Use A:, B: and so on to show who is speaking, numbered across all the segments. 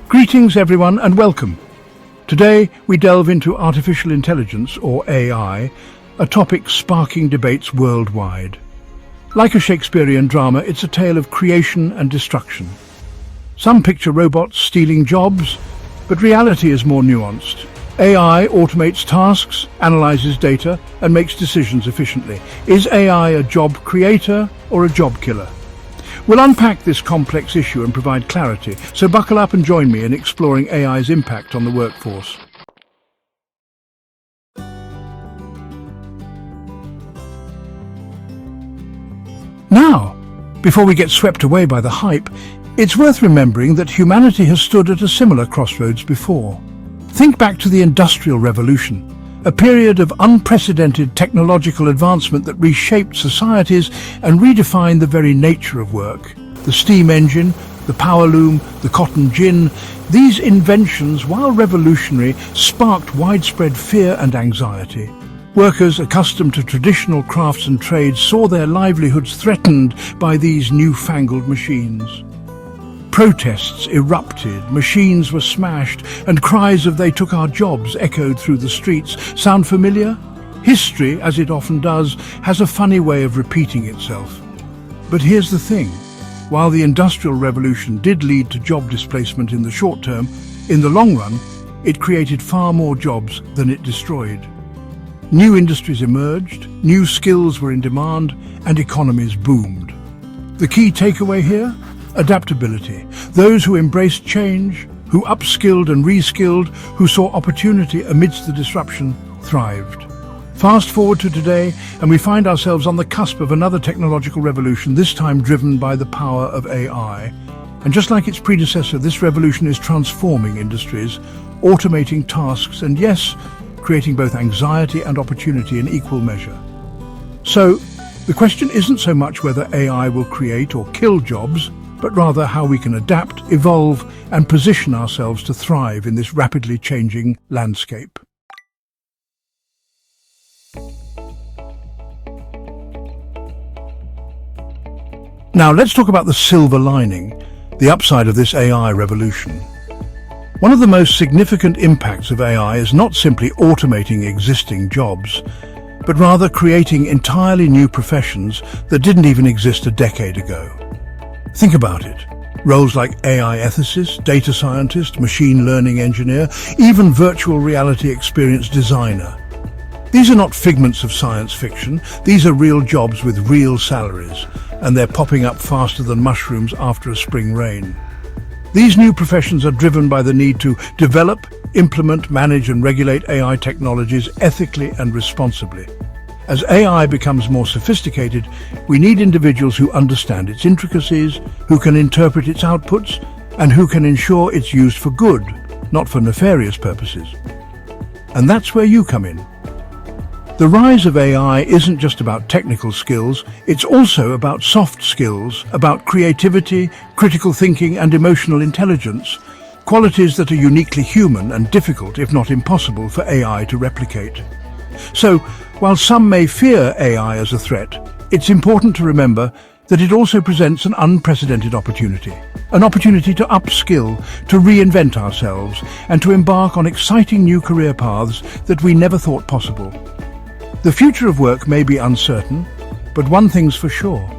A: Greetings everyone and welcome. Today we delve into artificial intelligence, or AI, a topic sparking debates worldwide. Like a Shakespearean drama, it's a tale of creation and destruction. Some picture robots stealing jobs, but reality is more nuanced. AI automates tasks, analyzes data, and makes decisions efficiently. Is AI a job creator or a job killer? We'll unpack this complex issue and provide clarity, so buckle up and join me in exploring AI's impact on the workforce. Now, before we get swept away by the hype, it's worth remembering that humanity has stood at a similar crossroads before. Think back to the Industrial Revolution, a period of unprecedented technological advancement that reshaped societies and redefined the very nature of work. The steam engine, the power loom, the cotton gin, these inventions, while revolutionary, sparked widespread fear and anxiety. Workers accustomed to traditional crafts and trades saw their livelihoods threatened by these newfangled machines. Protests erupted, machines were smashed, and cries of "they took our jobs" echoed through the streets. Sound familiar? History, as it often does, has a funny way of repeating itself. But here's the thing. While the Industrial Revolution did lead to job displacement in the short term, in the long run, it created far more jobs than it destroyed. New industries emerged, new skills were in demand, and economies boomed. The key takeaway here? Adaptability. Those who embraced change, who upskilled and reskilled, who saw opportunity amidst the disruption, thrived. Fast forward to today, and we find ourselves on the cusp of another technological revolution, this time driven by the power of AI. And just like its predecessor, this revolution is transforming industries, automating tasks, and yes, creating both anxiety and opportunity in equal measure. So, the question isn't so much whether AI will create or kill jobs, but rather how we can adapt, evolve, and position ourselves to thrive in this rapidly changing landscape. Now let's talk about the silver lining, the upside of this AI revolution. One of the most significant impacts of AI is not simply automating existing jobs, but rather creating entirely new professions that didn't even exist a decade ago. Think about it. Roles like AI ethicist, data scientist, machine learning engineer, even virtual reality experience designer. These are not figments of science fiction. These are real jobs with real salaries, and they're popping up faster than mushrooms after a spring rain. These new professions are driven by the need to develop, implement, manage, and regulate AI technologies ethically and responsibly. As AI becomes more sophisticated, we need individuals who understand its intricacies, who can interpret its outputs, and who can ensure it's used for good, not for nefarious purposes. And that's where you come in. The rise of AI isn't just about technical skills, it's also about soft skills, about creativity, critical thinking, and emotional intelligence, qualities that are uniquely human and difficult, if not impossible, for AI to replicate. So, while some may fear AI as a threat, it's important to remember that it also presents an unprecedented opportunity. An opportunity to upskill, to reinvent ourselves, and to embark on exciting new career paths that we never thought possible. The future of work may be uncertain, but one thing's for sure.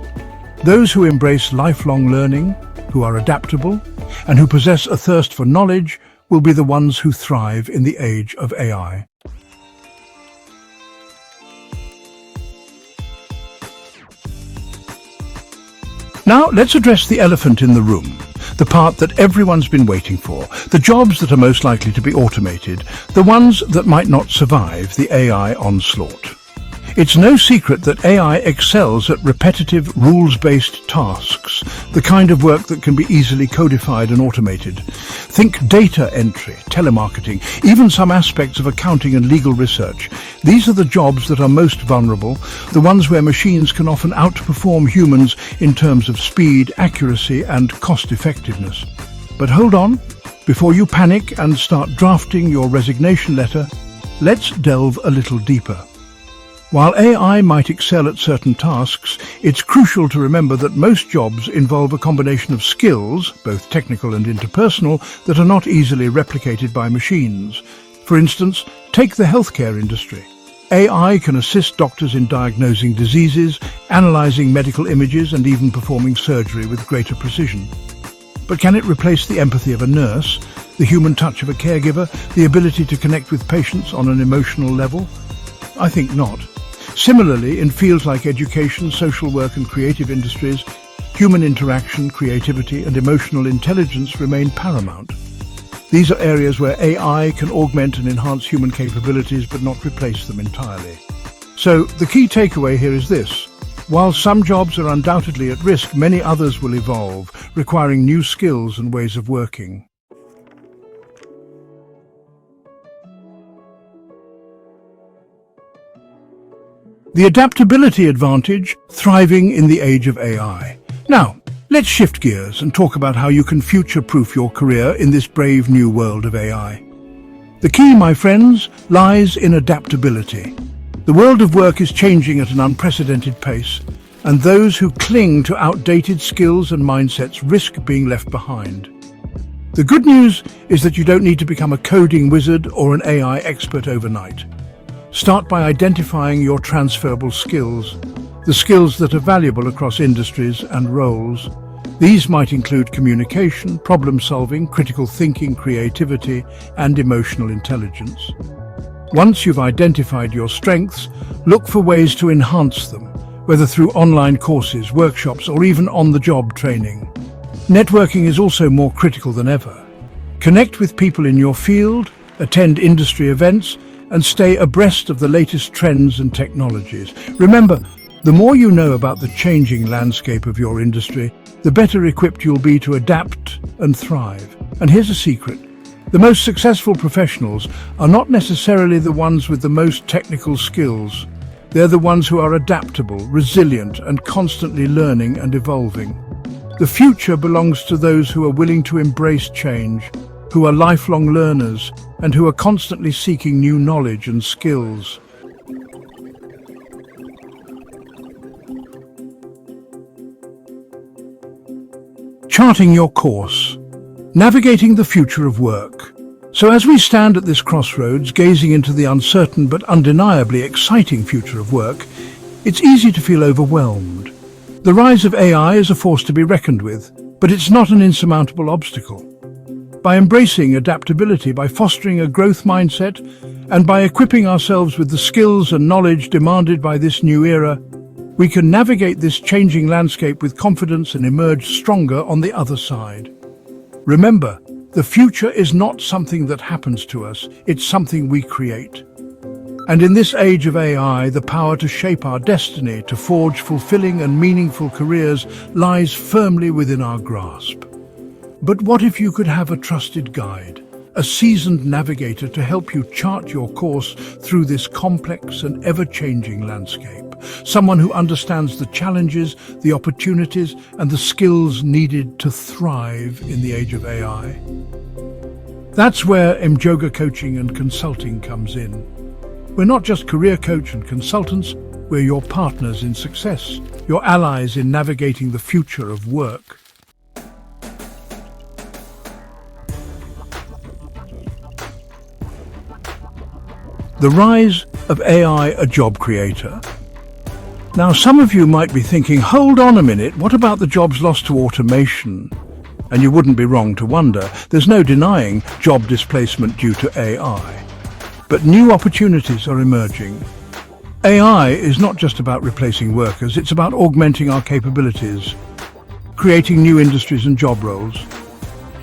A: Those who embrace lifelong learning, who are adaptable, and who possess a thirst for knowledge will be the ones who thrive in the age of AI. Now, let's address the elephant in the room, the part that everyone's been waiting for, the jobs that are most likely to be automated, the ones that might not survive the AI onslaught. It's no secret that AI excels at repetitive, rules-based tasks, the kind of work that can be easily codified and automated. Think data entry, telemarketing, even some aspects of accounting and legal research. These are the jobs that are most vulnerable, the ones where machines can often outperform humans in terms of speed, accuracy, and cost-effectiveness. But hold on, before you panic and start drafting your resignation letter, let's delve a little deeper. While AI might excel at certain tasks, it's crucial to remember that most jobs involve a combination of skills, both technical and interpersonal, that are not easily replicated by machines. For instance, take the healthcare industry. AI can assist doctors in diagnosing diseases, analyzing medical images, and even performing surgery with greater precision. But can it replace the empathy of a nurse, the human touch of a caregiver, the ability to connect with patients on an emotional level? I think not. Similarly, in fields like education, social work and creative industries, human interaction, creativity and emotional intelligence remain paramount. These are areas where AI can augment and enhance human capabilities but not replace them entirely. So, the key takeaway here is this. While some jobs are undoubtedly at risk, many others will evolve, requiring new skills and ways of working. The adaptability advantage, thriving in the age of AI. Now, let's shift gears and talk about how you can future-proof your career in this brave new world of AI. The key, my friends, lies in adaptability. The world of work is changing at an unprecedented pace, and those who cling to outdated skills and mindsets risk being left behind. The good news is that you don't need to become a coding wizard or an AI expert overnight. Start by identifying your transferable skills, the skills that are valuable across industries and roles. These might include communication, problem-solving, critical thinking, creativity, and emotional intelligence. Once you've identified your strengths, look for ways to enhance them, whether through online courses, workshops, or even on-the-job training. Networking is also more critical than ever. Connect with people in your field, attend industry events, and stay abreast of the latest trends and technologies. Remember, the more you know about the changing landscape of your industry, the better equipped you'll be to adapt and thrive. And here's a secret. The most successful professionals are not necessarily the ones with the most technical skills. They're the ones who are adaptable, resilient, and constantly learning and evolving. The future belongs to those who are willing to embrace change, who are lifelong learners, and who are constantly seeking new knowledge and skills. Charting your course. Navigating the future of work. So as we stand at this crossroads, gazing into the uncertain but undeniably exciting future of work, it's easy to feel overwhelmed. The rise of AI is a force to be reckoned with, but it's not an insurmountable obstacle. By embracing adaptability, by fostering a growth mindset, and by equipping ourselves with the skills and knowledge demanded by this new era, we can navigate this changing landscape with confidence and emerge stronger on the other side. Remember, the future is not something that happens to us, it's something we create. And in this age of AI, the power to shape our destiny, to forge fulfilling and meaningful careers, lies firmly within our grasp. But what if you could have a trusted guide, a seasoned navigator to help you chart your course through this complex and ever-changing landscape? Someone who understands the challenges, the opportunities, and the skills needed to thrive in the age of AI. That's where Mjoga Coaching and Consulting comes in. We're not just career coach and consultants, we're your partners in success, your allies in navigating the future of work. The rise of AI, a job creator. Now, some of you might be thinking, hold on a minute, what about the jobs lost to automation? And you wouldn't be wrong to wonder. There's no denying job displacement due to AI. But new opportunities are emerging. AI is not just about replacing workers, it's about augmenting our capabilities, creating new industries and job roles.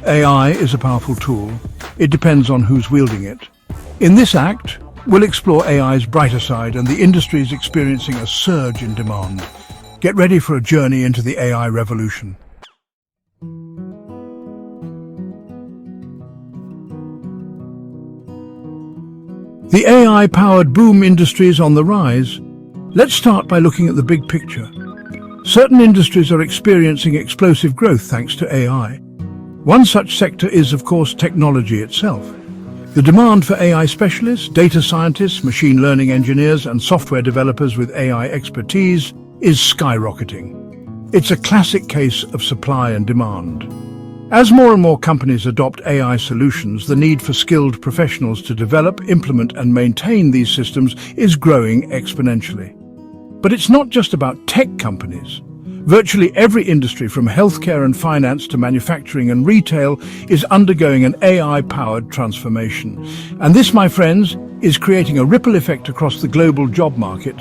A: AI is a powerful tool. It depends on who's wielding it. In this act, we'll explore AI's brighter side and the industry is experiencing a surge in demand. Get ready for a journey into the AI revolution. The AI-powered boom industry is on the rise. Let's start by looking at the big picture. Certain industries are experiencing explosive growth thanks to AI. One such sector is, of course, technology itself. The demand for AI specialists, data scientists, machine learning engineers, and software developers with AI expertise is skyrocketing. It's a classic case of supply and demand. As more and more companies adopt AI solutions, the need for skilled professionals to develop, implement, and maintain these systems is growing exponentially. But it's not just about tech companies. Virtually every industry, from healthcare and finance to manufacturing and retail, is undergoing an AI-powered transformation. And this, my friends, is creating a ripple effect across the global job market.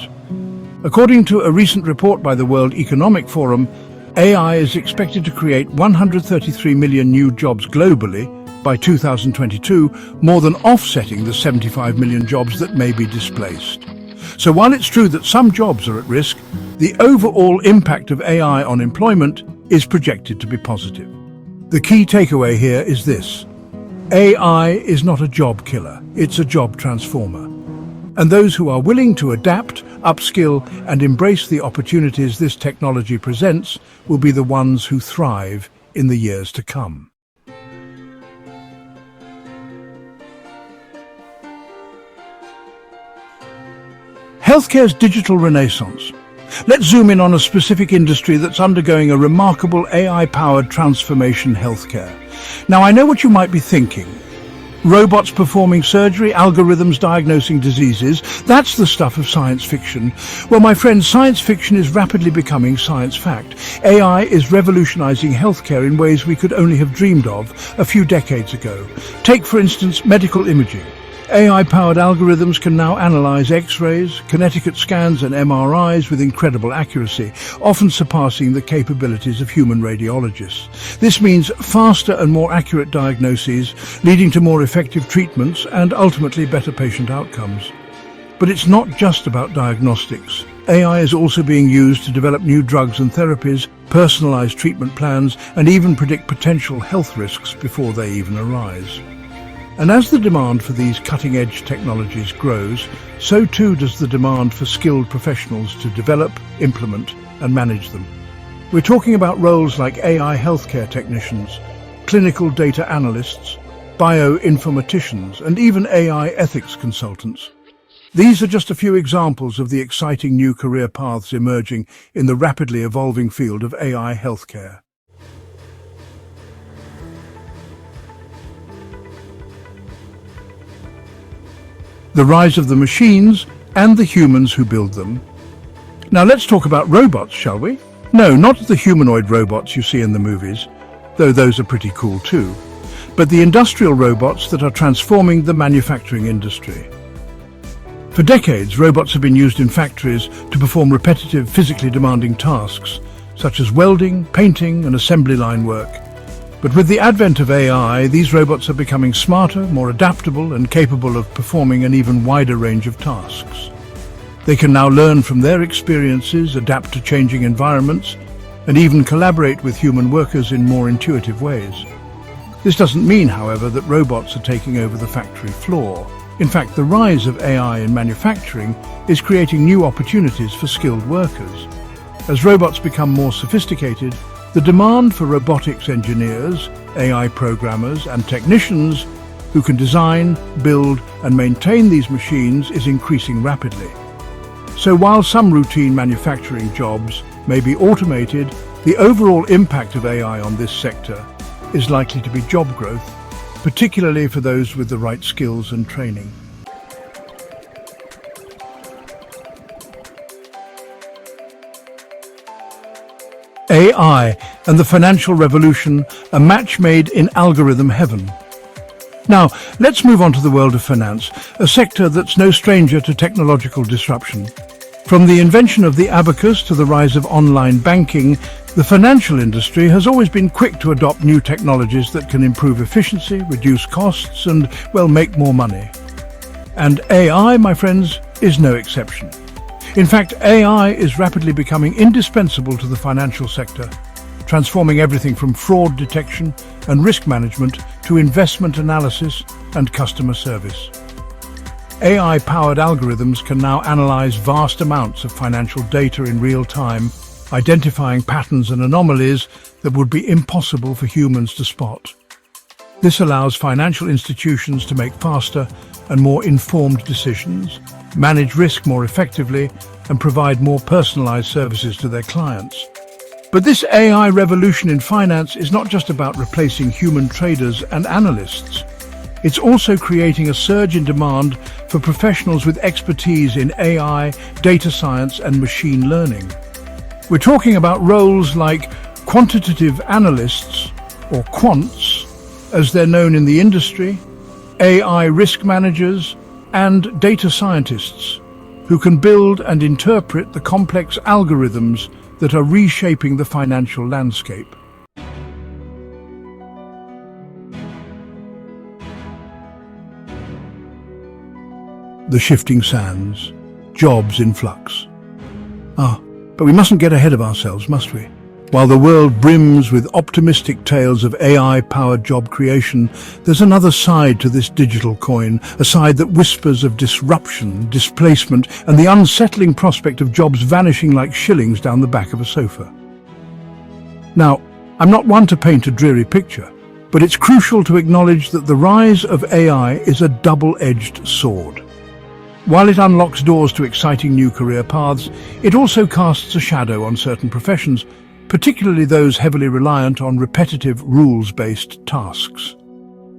A: According to a recent report by the World Economic Forum, AI is expected to create 133 million new jobs globally by 2022, more than offsetting the 75 million jobs that may be displaced. So while it's true that some jobs are at risk, the overall impact of AI on employment is projected to be positive. The key takeaway here is this: AI is not a job killer, it's a job transformer. And those who are willing to adapt, upskill, and embrace the opportunities this technology presents will be the ones who thrive in the years to come. Healthcare's digital renaissance. Let's zoom in on a specific industry that's undergoing a remarkable AI-powered transformation: healthcare. Now, I know what you might be thinking. Robots performing surgery, algorithms diagnosing diseases, that's the stuff of science fiction. Well, my friends, science fiction is rapidly becoming science fact. AI is revolutionizing healthcare in ways we could only have dreamed of a few decades ago. Take, for instance, medical imaging. AI-powered algorithms can now analyze X-rays, kinetic scans and MRIs with incredible accuracy, often surpassing the capabilities of human radiologists. This means faster and more accurate diagnoses, leading to more effective treatments and ultimately better patient outcomes. But it's not just about diagnostics. AI is also being used to develop new drugs and therapies, personalize treatment plans, and even predict potential health risks before they even arise. And as the demand for these cutting-edge technologies grows, so too does the demand for skilled professionals to develop, implement, and manage them. We're talking about roles like AI healthcare technicians, clinical data analysts, bioinformaticians, and even AI ethics consultants. These are just a few examples of the exciting new career paths emerging in the rapidly evolving field of AI healthcare. The rise of the machines and the humans who build them. Now let's talk about robots, shall we? No, not the humanoid robots you see in the movies, though those are pretty cool too, but the industrial robots that are transforming the manufacturing industry. For decades, robots have been used in factories to perform repetitive, physically demanding tasks, such as welding, painting, and assembly line work. But with the advent of AI, these robots are becoming smarter, more adaptable, and capable of performing an even wider range of tasks. They can now learn from their experiences, adapt to changing environments, and even collaborate with human workers in more intuitive ways. This doesn't mean, however, that robots are taking over the factory floor. In fact, the rise of AI in manufacturing is creating new opportunities for skilled workers. As robots become more sophisticated, the demand for robotics engineers, AI programmers, and technicians who can design, build, and maintain these machines is increasing rapidly. So while some routine manufacturing jobs may be automated, the overall impact of AI on this sector is likely to be job growth, particularly for those with the right skills and training. AI and the financial revolution, a match made in algorithm heaven. Now, let's move on to the world of finance, a sector that's no stranger to technological disruption. From the invention of the abacus to the rise of online banking, the financial industry has always been quick to adopt new technologies that can improve efficiency, reduce costs, and, well, make more money. And AI, my friends, is no exception. In fact, AI is rapidly becoming indispensable to the financial sector, transforming everything from fraud detection and risk management to investment analysis and customer service. AI-powered algorithms can now analyze vast amounts of financial data in real time, identifying patterns and anomalies that would be impossible for humans to spot. This allows financial institutions to make faster and more informed decisions, manage risk more effectively, and provide more personalized services to their clients. But this AI revolution in finance is not just about replacing human traders and analysts. It's also creating a surge in demand for professionals with expertise in AI, data science, and machine learning. We're talking about roles like quantitative analysts, or quants, as they're known in the industry, AI risk managers, and data scientists, who can build and interpret the complex algorithms that are reshaping the financial landscape. The shifting sands, jobs in flux. But we mustn't get ahead of ourselves, must we? While the world brims with optimistic tales of AI-powered job creation, there's another side to this digital coin, a side that whispers of disruption, displacement, and the unsettling prospect of jobs vanishing like shillings down the back of a sofa. Now, I'm not one to paint a dreary picture, but it's crucial to acknowledge that the rise of AI is a double-edged sword. While it unlocks doors to exciting new career paths, it also casts a shadow on certain professions, particularly those heavily reliant on repetitive, rules-based tasks.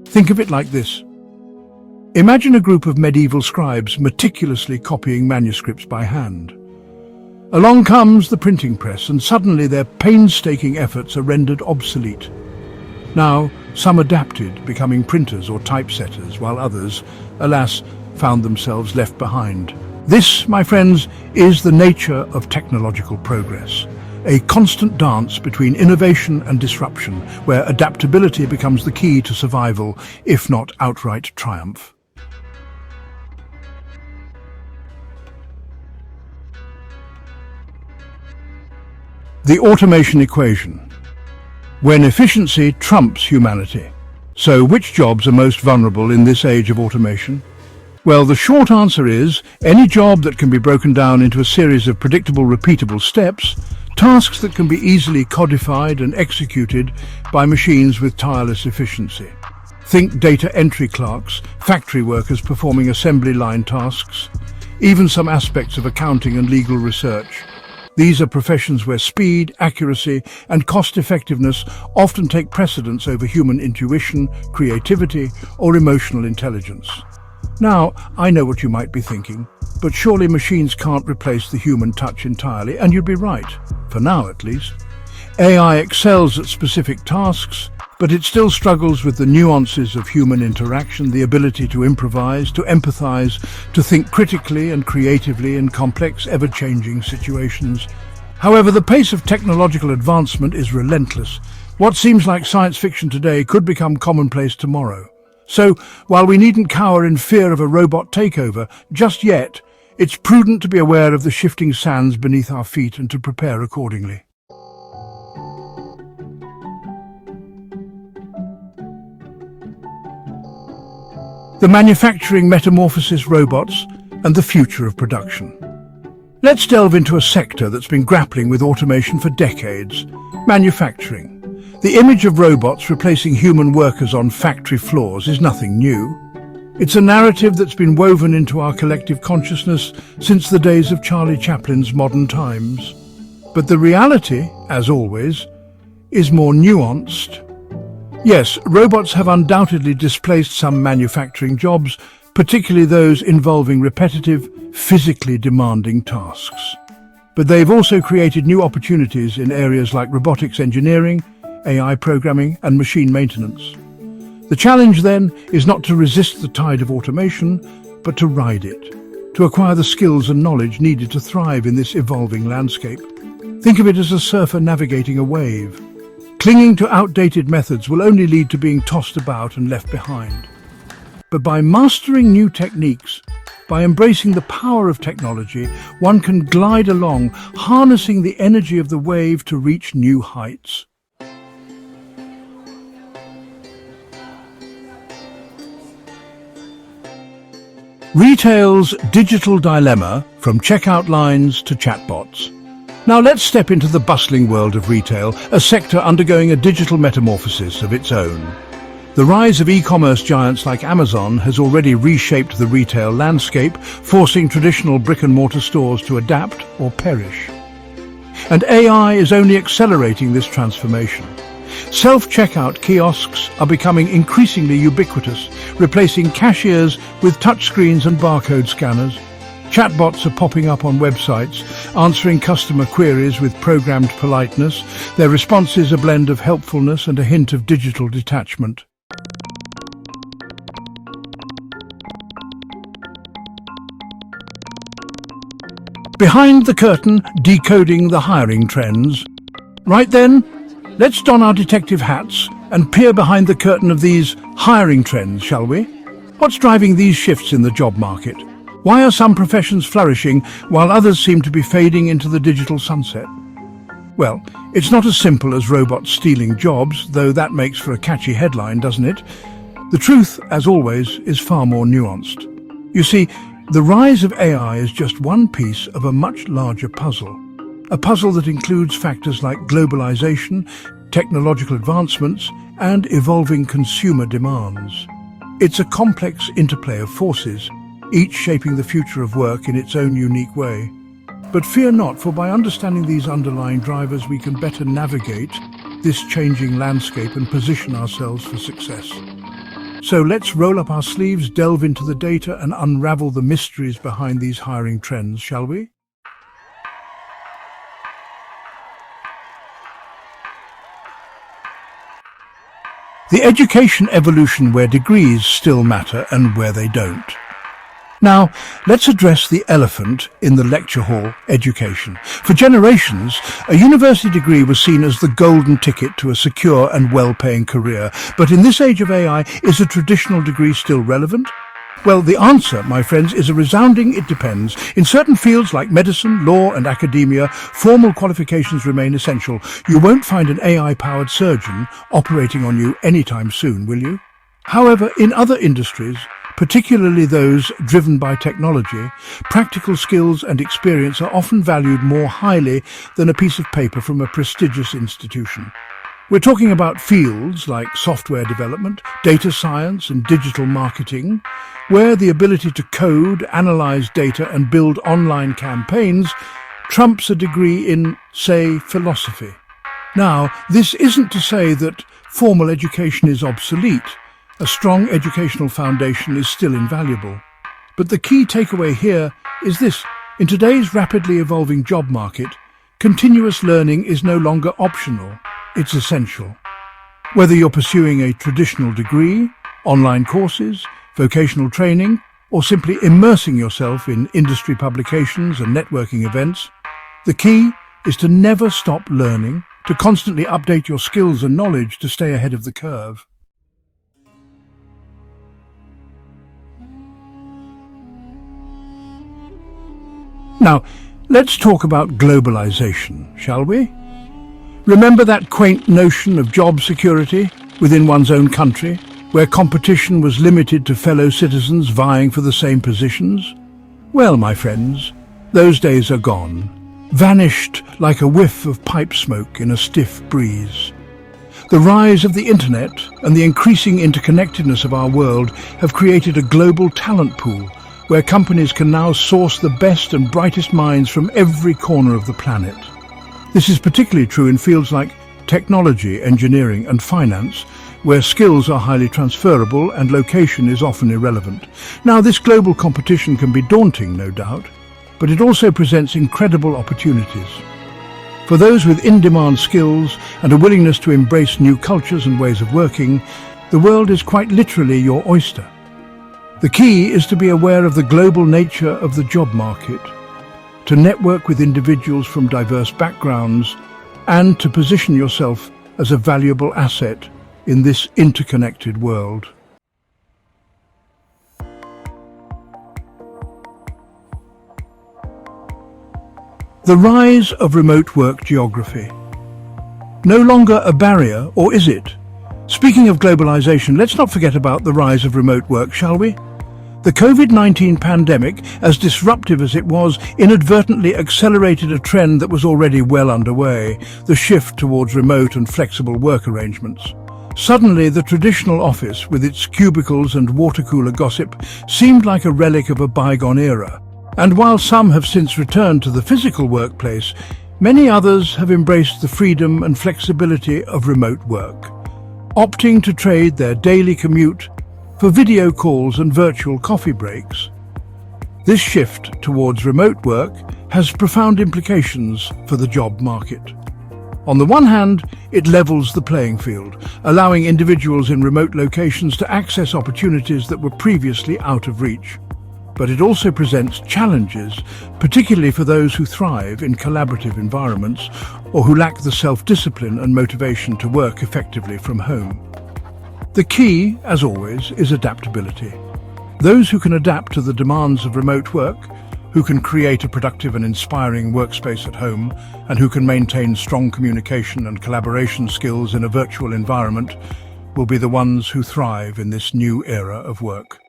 A: Think of it like this. Imagine a group of medieval scribes meticulously copying manuscripts by hand. Along comes the printing press, and suddenly their painstaking efforts are rendered obsolete. Now, some adapted, becoming printers or typesetters, while others, alas, found themselves left behind. This, my friends, is the nature of technological progress. A constant dance between innovation and disruption, where adaptability becomes the key to survival, if not outright triumph. The automation equation. When efficiency trumps humanity. So which jobs are most vulnerable in this age of automation? Well, the short answer is any job that can be broken down into a series of predictable, repeatable steps, tasks that can be easily codified and executed by machines with tireless efficiency. Think data entry clerks, factory workers performing assembly line tasks, even some aspects of accounting and legal research. These are professions where speed, accuracy, and cost-effectiveness often take precedence over human intuition, creativity, or emotional intelligence. Now, I know what you might be thinking, but surely machines can't replace the human touch entirely, and you'd be right, for now at least. AI excels at specific tasks, but it still struggles with the nuances of human interaction, the ability to improvise, to empathize, to think critically and creatively in complex, ever-changing situations. However, the pace of technological advancement is relentless. What seems like science fiction today could become commonplace tomorrow. So, while we needn't cower in fear of a robot takeover just yet, it's prudent to be aware of the shifting sands beneath our feet and to prepare accordingly. The manufacturing metamorphosis, robots, and the future of production. Let's delve into a sector that's been grappling with automation for decades: manufacturing. The image of robots replacing human workers on factory floors is nothing new. It's a narrative that's been woven into our collective consciousness since the days of Charlie Chaplin's Modern Times. But the reality, as always, is more nuanced. Yes, robots have undoubtedly displaced some manufacturing jobs, particularly those involving repetitive, physically demanding tasks. But they've also created new opportunities in areas like robotics engineering, AI programming, and machine maintenance. The challenge, then, is not to resist the tide of automation, but to ride it, to acquire the skills and knowledge needed to thrive in this evolving landscape. Think of it as a surfer navigating a wave. Clinging to outdated methods will only lead to being tossed about and left behind. But by mastering new techniques, by embracing the power of technology, one can glide along, harnessing the energy of the wave to reach new heights. Retail's digital dilemma, from checkout lines to chatbots. Now let's step into the bustling world of retail, a sector undergoing a digital metamorphosis of its own. The rise of e-commerce giants like Amazon has already reshaped the retail landscape, forcing traditional brick-and-mortar stores to adapt or perish. And AI is only accelerating this transformation. Self-checkout kiosks are becoming increasingly ubiquitous, replacing cashiers with touchscreens and barcode scanners. Chatbots are popping up on websites, answering customer queries with programmed politeness. Their response is a blend of helpfulness and a hint of digital detachment. Behind the curtain, decoding the hiring trends. Right then, let's don our detective hats and peer behind the curtain of these hiring trends, shall we? What's driving these shifts in the job market? Why are some professions flourishing while others seem to be fading into the digital sunset? Well, it's not as simple as robots stealing jobs, though that makes for a catchy headline, doesn't it? The truth, as always, is far more nuanced. You see, the rise of AI is just one piece of a much larger puzzle. A puzzle that includes factors like globalization, technological advancements, and evolving consumer demands. It's a complex interplay of forces, each shaping the future of work in its own unique way. But fear not, for by understanding these underlying drivers, we can better navigate this changing landscape and position ourselves for success. So let's roll up our sleeves, delve into the data, and unravel the mysteries behind these hiring trends, shall we? The education evolution where degrees still matter and where they don't. Now, let's address the elephant in the lecture hall: education. For generations, a university degree was seen as the golden ticket to a secure and well-paying career. But in this age of AI, is a traditional degree still relevant? Well, the answer, my friends, is a resounding it depends. In certain fields like medicine, law and academia, formal qualifications remain essential. You won't find an AI-powered surgeon operating on you anytime soon, will you? However, in other industries, particularly those driven by technology, practical skills and experience are often valued more highly than a piece of paper from a prestigious institution. We're talking about fields like software development, data science and digital marketing, where the ability to code, analyze data and build online campaigns trumps a degree in, say, philosophy. Now, this isn't to say that formal education is obsolete. A strong educational foundation is still invaluable. But the key takeaway here is this: in today's rapidly evolving job market, continuous learning is no longer optional, it's essential. Whether you're pursuing a traditional degree, online courses, vocational training, or simply immersing yourself in industry publications and networking events, the key is to never stop learning, to constantly update your skills and knowledge to stay ahead of the curve. Now, let's talk about globalization, shall we? Remember that quaint notion of job security within one's own country, where competition was limited to fellow citizens vying for the same positions? Well, my friends, those days are gone, vanished like a whiff of pipe smoke in a stiff breeze. The rise of the internet and the increasing interconnectedness of our world have created a global talent pool, where companies can now source the best and brightest minds from every corner of the planet. This is particularly true in fields like technology, engineering and finance, where skills are highly transferable and location is often irrelevant. Now, this global competition can be daunting, no doubt, but it also presents incredible opportunities. For those with in-demand skills and a willingness to embrace new cultures and ways of working, the world is quite literally your oyster. The key is to be aware of the global nature of the job market, to network with individuals from diverse backgrounds, and to position yourself as a valuable asset in this interconnected world. The rise of remote work geography. No longer a barrier, or is it? Speaking of globalization, let's not forget about the rise of remote work, shall we? The COVID-19 pandemic, as disruptive as it was, inadvertently accelerated a trend that was already well underway: the shift towards remote and flexible work arrangements. Suddenly, the traditional office, with its cubicles and water cooler gossip, seemed like a relic of a bygone era. And while some have since returned to the physical workplace, many others have embraced the freedom and flexibility of remote work, opting to trade their daily commute for video calls and virtual coffee breaks. This shift towards remote work has profound implications for the job market. On the one hand, it levels the playing field, allowing individuals in remote locations to access opportunities that were previously out of reach. But it also presents challenges, particularly for those who thrive in collaborative environments or who lack the self-discipline and motivation to work effectively from home. The key, as always, is adaptability. Those who can adapt to the demands of remote work, who can create a productive and inspiring workspace at home, and who can maintain strong communication and collaboration skills in a virtual environment, will be the ones who thrive in this new era of work.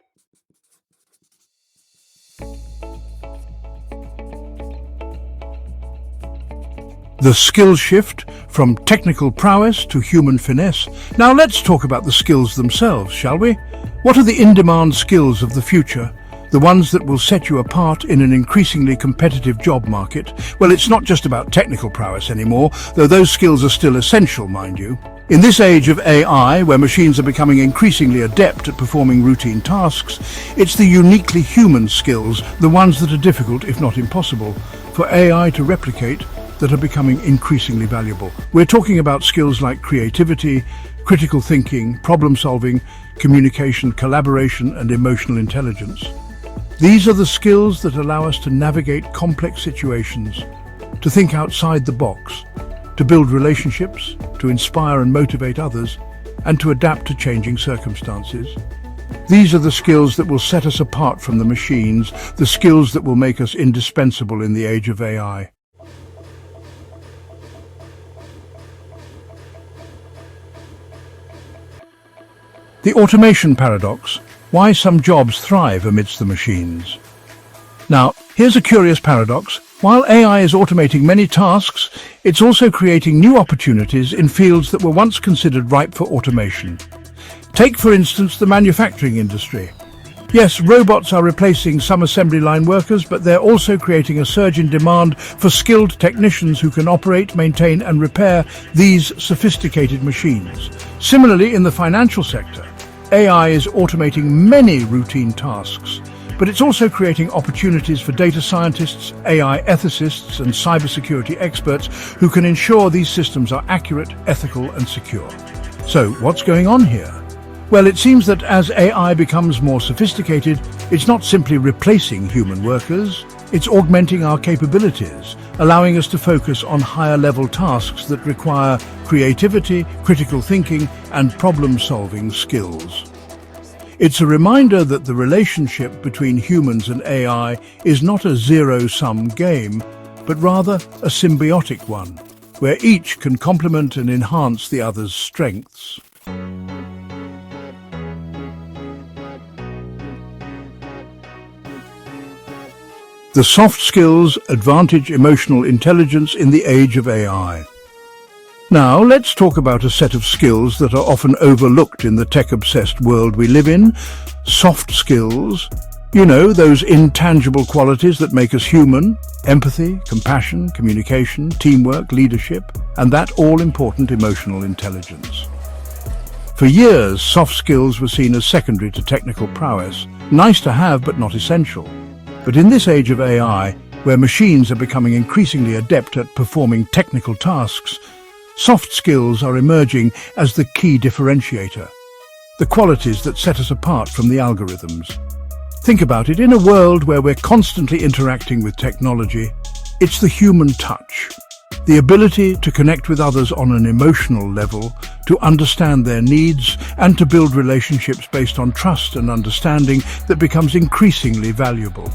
A: The skill shift from technical prowess to human finesse. Now let's talk about the skills themselves, shall we? What are the in-demand skills of the future? The ones that will set you apart in an increasingly competitive job market? Well, it's not just about technical prowess anymore, though those skills are still essential, mind you. In this age of AI, where machines are becoming increasingly adept at performing routine tasks, it's the uniquely human skills, the ones that are difficult, if not impossible, for AI to replicate, that are becoming increasingly valuable. We're talking about skills like creativity, critical thinking, problem-solving, communication, collaboration, and emotional intelligence. These are the skills that allow us to navigate complex situations, to think outside the box, to build relationships, to inspire and motivate others, and to adapt to changing circumstances. These are the skills that will set us apart from the machines, the skills that will make us indispensable in the age of AI. The automation paradox. Why some jobs thrive amidst the machines. Now, here's a curious paradox. While AI is automating many tasks, it's also creating new opportunities in fields that were once considered ripe for automation. Take, for instance, the manufacturing industry. Yes, robots are replacing some assembly line workers, but they're also creating a surge in demand for skilled technicians who can operate, maintain, and repair these sophisticated machines. Similarly, in the financial sector, AI is automating many routine tasks, but it's also creating opportunities for data scientists, AI ethicists, and cybersecurity experts who can ensure these systems are accurate, ethical, and secure. So, what's going on here? Well, it seems that as AI becomes more sophisticated, it's not simply replacing human workers, it's augmenting our capabilities, allowing us to focus on higher-level tasks that require creativity, critical thinking, and problem-solving skills. It's a reminder that the relationship between humans and AI is not a zero-sum game, but rather a symbiotic one, where each can complement and enhance the other's strengths. The soft skills advantage emotional intelligence in the age of AI. Now, let's talk about a set of skills that are often overlooked in the tech-obsessed world we live in. Soft skills. You know, those intangible qualities that make us human. Empathy, compassion, communication, teamwork, leadership, and that all-important emotional intelligence. For years, soft skills were seen as secondary to technical prowess. Nice to have, but not essential. But in this age of AI, where machines are becoming increasingly adept at performing technical tasks, soft skills are emerging as the key differentiator, the qualities that set us apart from the algorithms. Think about it, in a world where we're constantly interacting with technology, it's the human touch, the ability to connect with others on an emotional level, to understand their needs, and to build relationships based on trust and understanding that becomes increasingly valuable.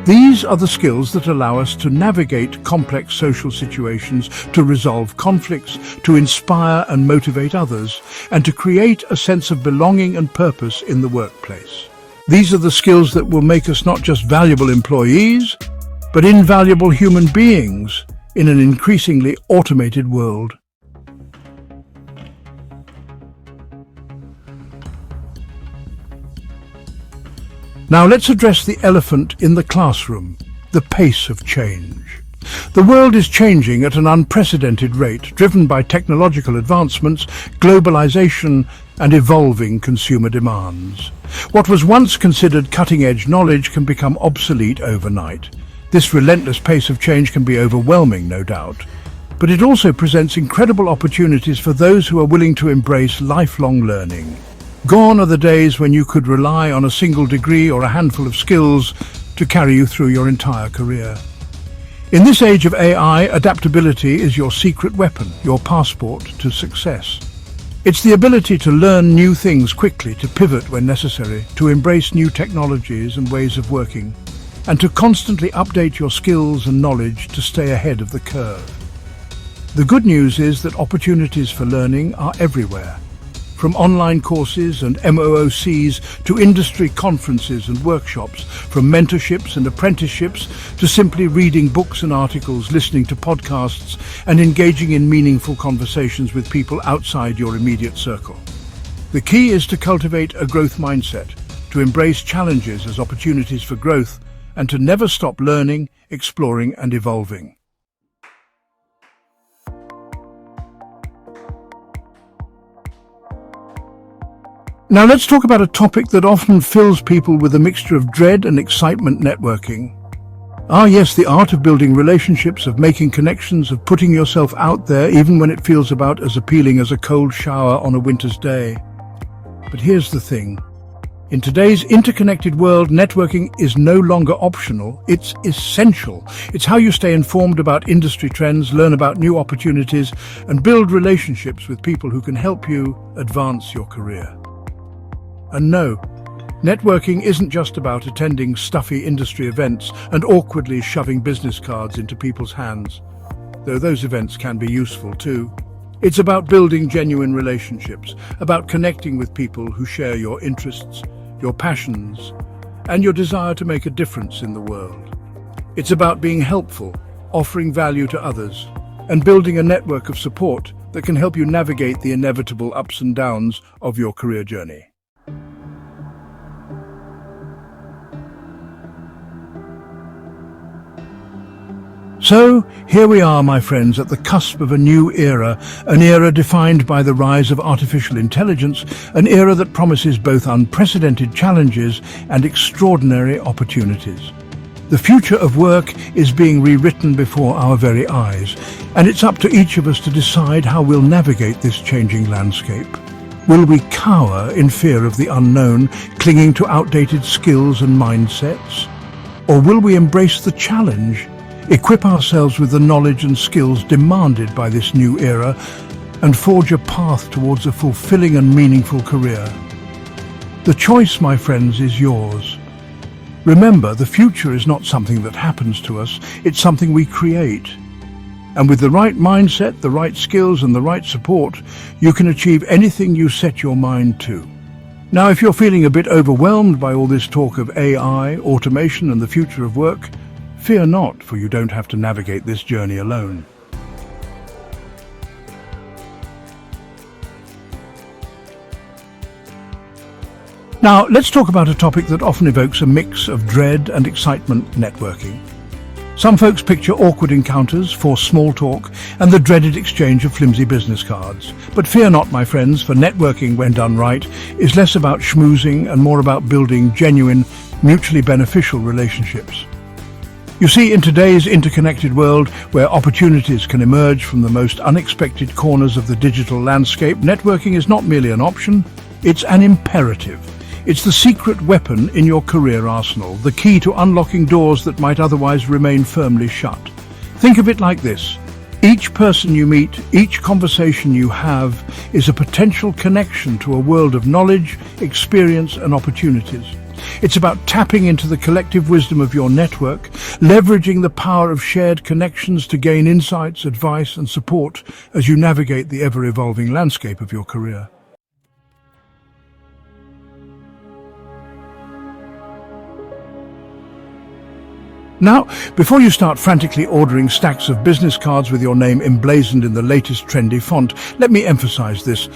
A: These are the skills that allow us to navigate complex social situations, to resolve conflicts, to inspire and motivate others, and to create a sense of belonging and purpose in the workplace. These are the skills that will make us not just valuable employees, but invaluable human beings in an increasingly automated world. Now let's address the elephant in the classroom, the pace of change. The world is changing at an unprecedented rate, driven by technological advancements, globalization, and evolving consumer demands. What was once considered cutting-edge knowledge can become obsolete overnight. This relentless pace of change can be overwhelming, no doubt, but it also presents incredible opportunities for those who are willing to embrace lifelong learning. Gone are the days when you could rely on a single degree or a handful of skills to carry you through your entire career. In this age of AI, adaptability is your secret weapon, your passport to success. It's the ability to learn new things quickly, to pivot when necessary, to embrace new technologies and ways of working, and to constantly update your skills and knowledge to stay ahead of the curve. The good news is that opportunities for learning are everywhere. From online courses and MOOCs to industry conferences and workshops, from mentorships and apprenticeships to simply reading books and articles, listening to podcasts, and engaging in meaningful conversations with people outside your immediate circle. The key is to cultivate a growth mindset, to embrace challenges as opportunities for growth, and to never stop learning, exploring, and evolving. Now let's talk about a topic that often fills people with a mixture of dread and excitement: networking. Ah yes, the art of building relationships, of making connections, of putting yourself out there even when it feels about as appealing as a cold shower on a winter's day. But here's the thing. In today's interconnected world, networking is no longer optional, it's essential. It's how you stay informed about industry trends, learn about new opportunities, and build relationships with people who can help you advance your career. And no, networking isn't just about attending stuffy industry events and awkwardly shoving business cards into people's hands, though those events can be useful too. It's about building genuine relationships, about connecting with people who share your interests, your passions, and your desire to make a difference in the world. It's about being helpful, offering value to others, and building a network of support that can help you navigate the inevitable ups and downs of your career journey. So, here we are, my friends, at the cusp of a new era, an era defined by the rise of artificial intelligence, an era that promises both unprecedented challenges and extraordinary opportunities. The future of work is being rewritten before our very eyes, and it's up to each of us to decide how we'll navigate this changing landscape. Will we cower in fear of the unknown, clinging to outdated skills and mindsets? Or will we embrace the challenge, equip ourselves with the knowledge and skills demanded by this new era, and forge a path towards a fulfilling and meaningful career? The choice, my friends, is yours. Remember, the future is not something that happens to us, it's something we create. And with the right mindset, the right skills, and the right support, you can achieve anything you set your mind to. Now, if you're feeling a bit overwhelmed by all this talk of AI, automation, and the future of work, fear not, for you don't have to navigate this journey alone. Now, let's talk about a topic that often evokes a mix of dread and excitement: networking. Some folks picture awkward encounters, forced small talk, and the dreaded exchange of flimsy business cards. But fear not, my friends, for networking, when done right, is less about schmoozing and more about building genuine, mutually beneficial relationships. You see, in today's interconnected world, where opportunities can emerge from the most unexpected corners of the digital landscape, networking is not merely an option, it's an imperative. It's the secret weapon in your career arsenal, the key to unlocking doors that might otherwise remain firmly shut. Think of it like this. Each person you meet, each conversation you have, is a potential connection to a world of knowledge, experience, and opportunities. It's about tapping into the collective wisdom of your network, leveraging the power of shared connections to gain insights, advice, and support as you navigate the ever-evolving landscape of your career. Now, before you start frantically ordering stacks of business cards with your name emblazoned in the latest trendy font, let me emphasize this.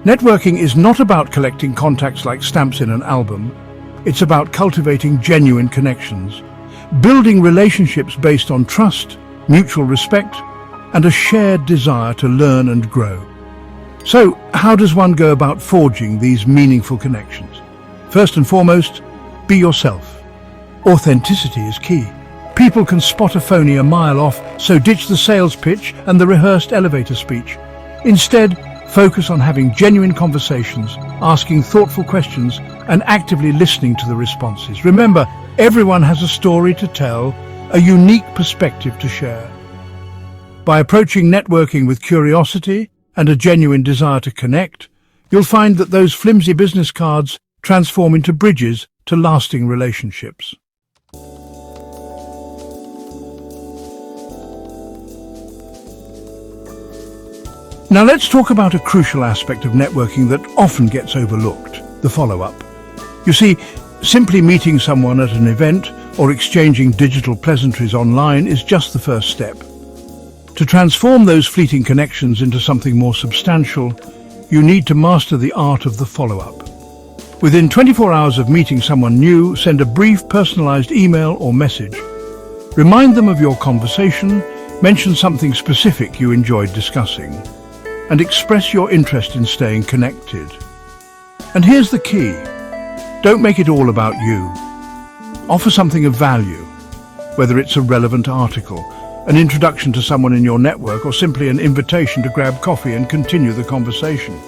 A: Networking is not about collecting contacts like stamps in an album. It's about cultivating genuine connections, building relationships based on trust, mutual respect, and a shared desire to learn and grow. So, how does one go about forging these meaningful connections? First and foremost, be yourself. Authenticity is key. People can spot a phony a mile off, so ditch the sales pitch and the rehearsed elevator speech. Instead, focus on having genuine conversations, asking thoughtful questions, and actively listening to the responses. Remember, everyone has a story to tell, a unique perspective to share. By approaching networking with curiosity and a genuine desire to connect, you'll find that those flimsy business cards transform into bridges to lasting relationships. Now let's talk about a crucial aspect of networking that often gets overlooked, the follow-up. You see, simply meeting someone at an event or exchanging digital pleasantries online is just the first step. To transform those fleeting connections into something more substantial, you need to master the art of the follow-up. Within 24 hours of meeting someone new, send a brief personalized email or message. Remind them of your conversation, mention something specific you enjoyed discussing, and express your interest in staying connected. And here's the key. Don't make it all about you. Offer something of value, whether it's a relevant article, an introduction to someone in your network, or simply an invitation to grab coffee and continue the conversation.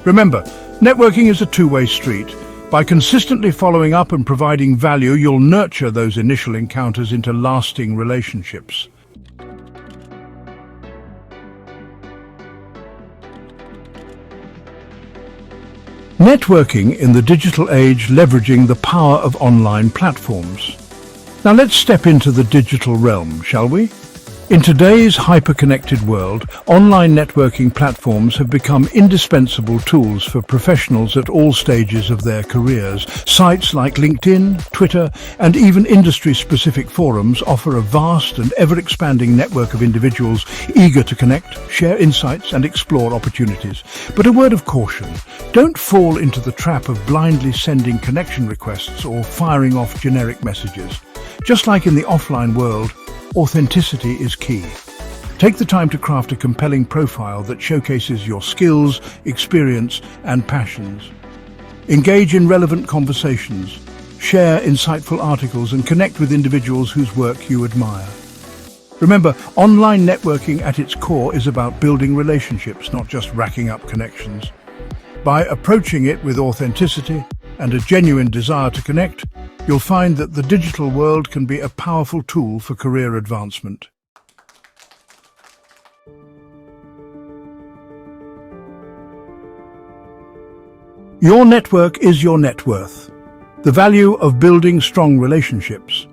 A: Remember, networking is a two-way street. By consistently following up and providing value, you'll nurture those initial encounters into lasting relationships. Networking in the digital age, leveraging the power of online platforms. Now let's step into the digital realm, shall we? In today's hyper-connected world, online networking platforms have become indispensable tools for professionals at all stages of their careers. Sites like LinkedIn, Twitter, and even industry-specific forums offer a vast and ever-expanding network of individuals eager to connect, share insights, and explore opportunities. But a word of caution: don't fall into the trap of blindly sending connection requests or firing off generic messages. Just like in the offline world, authenticity is key. Take the time to craft a compelling profile that showcases your skills, experience, and passions. Engage in relevant conversations, share insightful articles, and connect with individuals whose work you admire. Remember, online networking at its core is about building relationships, not just racking up connections. By approaching it with authenticity and a genuine desire to connect, you'll find that the digital world can be a powerful tool for career advancement. Your network is your net worth. The value of building strong relationships.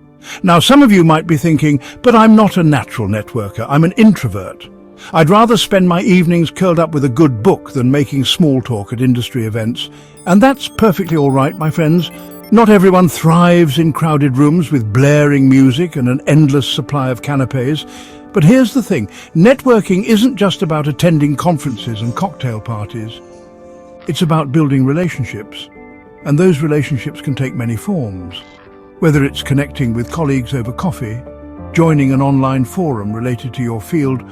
A: Now, some of you might be thinking, but I'm not a natural networker, I'm an introvert. I'd rather spend my evenings curled up with a good book than making small talk at industry events. And that's perfectly all right, my friends. Not everyone thrives in crowded rooms with blaring music and an endless supply of canapes. But here's the thing, networking isn't just about attending conferences and cocktail parties. It's about building relationships. And those relationships can take many forms. Whether it's connecting with colleagues over coffee, joining an online forum related to your field,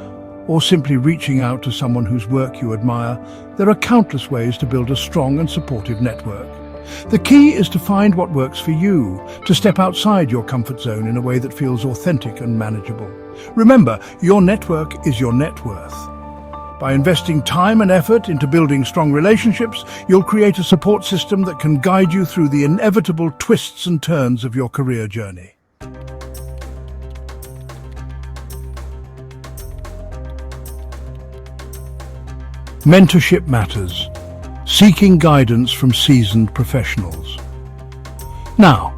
A: or simply reaching out to someone whose work you admire, there are countless ways to build a strong and supportive network. The key is to find what works for you, to step outside your comfort zone in a way that feels authentic and manageable. Remember, your network is your net worth. By investing time and effort into building strong relationships, you'll create a support system that can guide you through the inevitable twists and turns of your career journey. Mentorship matters. Seeking guidance from seasoned professionals. Now,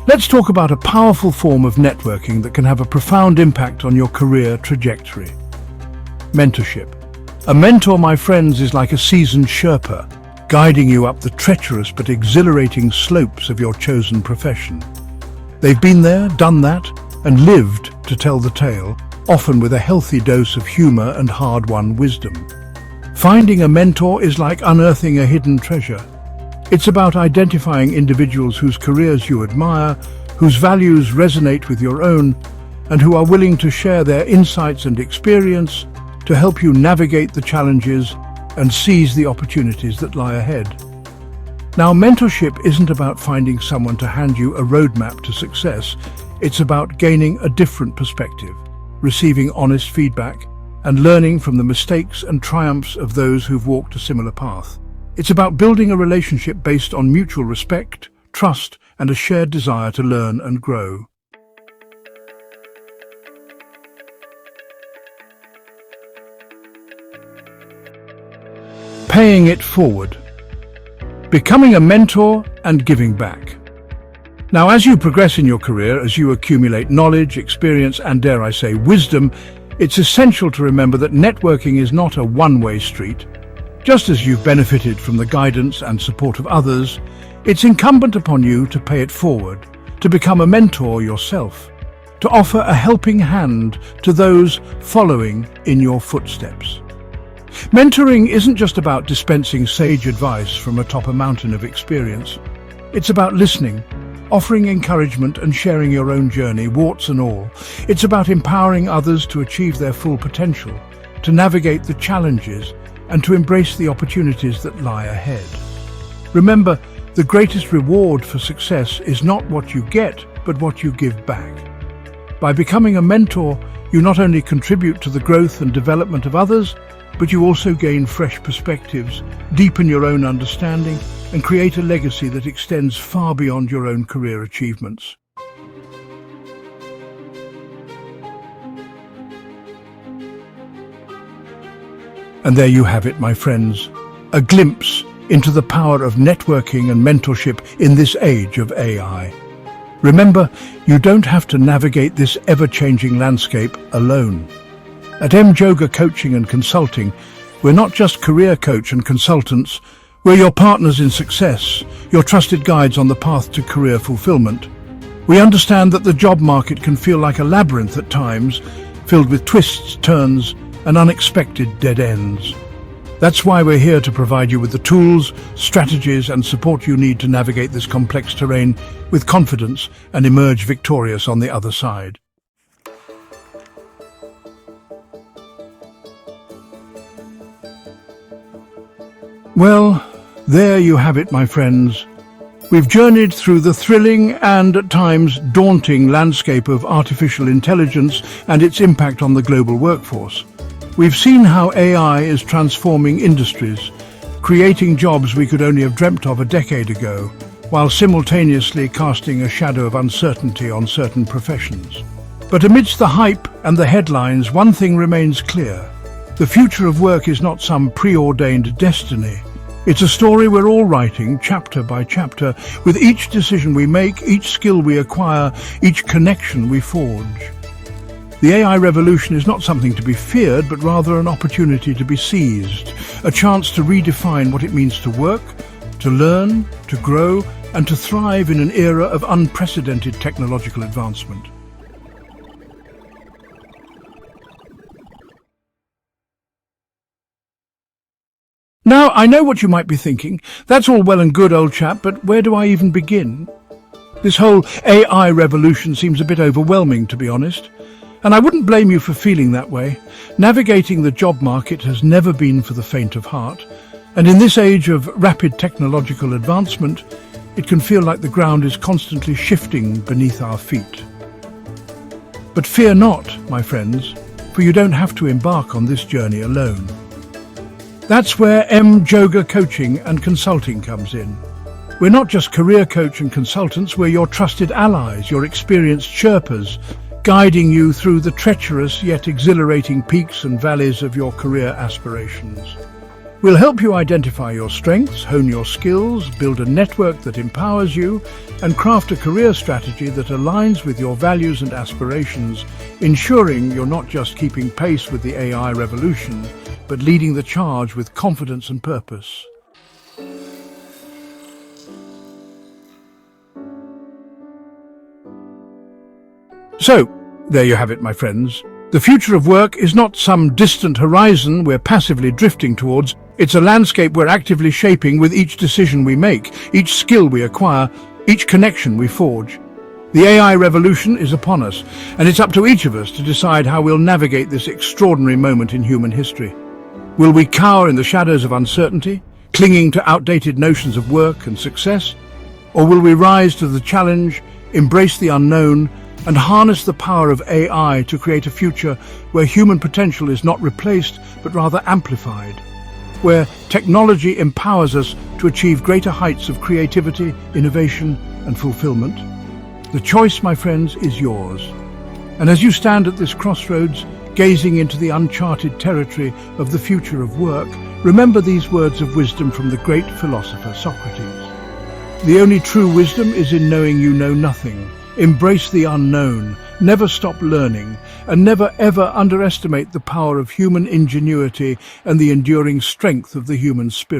A: let's talk about a powerful form of networking that can have a profound impact on your career trajectory. Mentorship. A mentor, my friends, is like a seasoned Sherpa, guiding you up the treacherous but exhilarating slopes of your chosen profession. They've been there, done that, and lived to tell the tale, often with a healthy dose of humor and hard-won wisdom. Finding a mentor is like unearthing a hidden treasure. It's about identifying individuals whose careers you admire, whose values resonate with your own, and who are willing to share their insights and experience to help you navigate the challenges and seize the opportunities that lie ahead. Now, mentorship isn't about finding someone to hand you a roadmap to success. It's about gaining a different perspective, receiving honest feedback, and learning from the mistakes and triumphs of those who've walked a similar path. It's about building a relationship based on mutual respect, trust, and a shared desire to learn and grow. Paying it forward. Becoming a mentor and giving back. Now, as you progress in your career, as you accumulate knowledge, experience, and dare I say, wisdom, it's essential to remember that networking is not a one-way street. Just as you've benefited from the guidance and support of others, it's incumbent upon you to pay it forward, to become a mentor yourself, to offer a helping hand to those following in your footsteps. Mentoring isn't just about dispensing sage advice from atop a mountain of experience. It's about listening, offering encouragement and sharing your own journey, warts and all. It's about empowering others to achieve their full potential, to navigate the challenges, and to embrace the opportunities that lie ahead. Remember, the greatest reward for success is not what you get, but what you give back. By becoming a mentor, you not only contribute to the growth and development of others, but you also gain fresh perspectives, deepen your own understanding, and create a legacy that extends far beyond your own career achievements. And there you have it, my friends, a glimpse into the power of networking and mentorship in this age of AI. Remember, you don't have to navigate this ever-changing landscape alone. At Joga Coaching and Consulting, we're not just career coach and consultants, we're your partners in success, your trusted guides on the path to career fulfillment. We understand that the job market can feel like a labyrinth at times, filled with twists, turns, and unexpected dead ends. That's why we're here to provide you with the tools, strategies, and support you need to navigate this complex terrain with confidence and emerge victorious on the other side. Well, there you have it, my friends. We've journeyed through the thrilling and, at times, daunting landscape of artificial intelligence and its impact on the global workforce. We've seen how AI is transforming industries, creating jobs we could only have dreamt of a decade ago, while simultaneously casting a shadow of uncertainty on certain professions. But amidst the hype and the headlines, one thing remains clear. The future of work is not some preordained destiny. It's a story we're all writing, chapter by chapter, with each decision we make, each skill we acquire, each connection we forge. The AI revolution is not something to be feared, but rather an opportunity to be seized, a chance to redefine what it means to work, to learn, to grow, and to thrive in an era of unprecedented technological advancement. Now, I know what you might be thinking. That's all well and good, old chap, but where do I even begin? This whole AI revolution seems a bit overwhelming, to be honest. And I wouldn't blame you for feeling that way. Navigating the job market has never been for the faint of heart. And in this age of rapid technological advancement, it can feel like the ground is constantly shifting beneath our feet. But fear not, my friends, for you don't have to embark on this journey alone. That's where Joga Coaching and Consulting comes in. We're not just career coach and consultants, we're your trusted allies, your experienced Sherpas, guiding you through the treacherous yet exhilarating peaks and valleys of your career aspirations. We'll help you identify your strengths, hone your skills, build a network that empowers you, and craft a career strategy that aligns with your values and aspirations, ensuring you're not just keeping pace with the AI revolution, but leading the charge with confidence and purpose. So, there you have it, my friends. The future of work is not some distant horizon we're passively drifting towards. It's a landscape we're actively shaping with each decision we make, each skill we acquire, each connection we forge. The AI revolution is upon us, and it's up to each of us to decide how we'll navigate this extraordinary moment in human history. Will we cower in the shadows of uncertainty, clinging to outdated notions of work and success? Or will we rise to the challenge, embrace the unknown, and harness the power of AI to create a future where human potential is not replaced, but rather amplified? Where technology empowers us to achieve greater heights of creativity, innovation, and fulfillment? The choice, my friends, is yours. And as you stand at this crossroads, gazing into the uncharted territory of the future of work, remember these words of wisdom from the great philosopher Socrates. The only true wisdom is in knowing you know nothing. Embrace the unknown, never stop learning, and never ever underestimate the power of human ingenuity and the enduring strength of the human spirit.